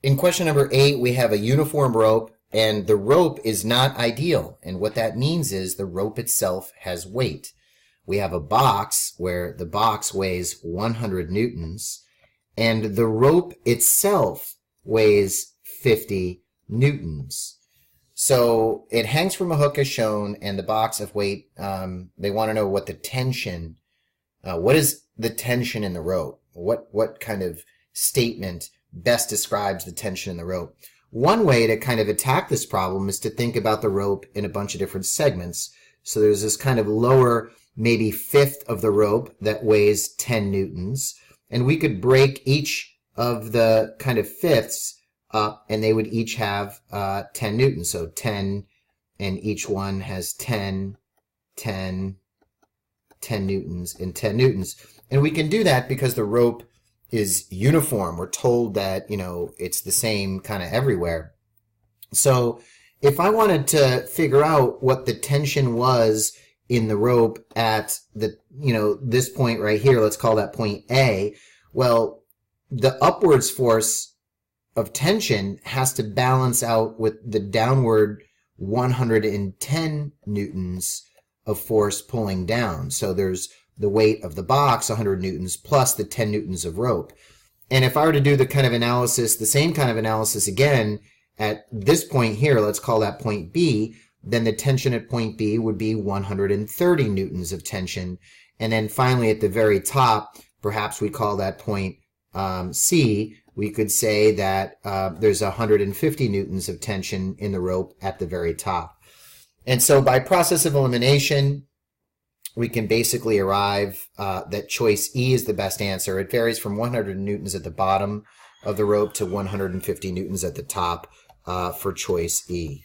In question number 8, we have a uniform rope, and the rope is not ideal. And what that means is the rope itself has weight. We have a box where the box weighs 100 newtons, and the rope itself weighs 50 newtons. So it hangs from a hook as shown, and the box of weight, they want to know what the tension, what is the tension in the rope? What kind of statement best describes the tension in the rope? One way to kind of attack this problem is to think about the rope in a bunch of different segments. So there's this kind of lower, maybe fifth of the rope that weighs 10 newtons, and we could break each of the kind of fifths up, and they would each have 10 newtons. So 10, and each one has 10, 10, 10 newtons, and 10 newtons. And we can do that because the rope is uniform. We're told that, it's the same kind of everywhere. So if I wanted to figure out what the tension was in the rope at the, this point right here, let's call that point A, well, the upwards force of tension has to balance out with the downward 110 newtons of force pulling down. So there's the weight of the box, 100 newtons, plus the 10 newtons of rope. And if I were to do the kind of analysis, the same kind of analysis again at this point here, let's call that point B, then the tension at point B would be 130 newtons of tension. And then finally at the very top, perhaps we call that point C, we could say that there's 150 newtons of tension in the rope at the very top. And so by process of elimination, we can basically arrive that choice E is the best answer. It varies from 100 newtons at the bottom of the rope to 150 newtons at the top for choice E.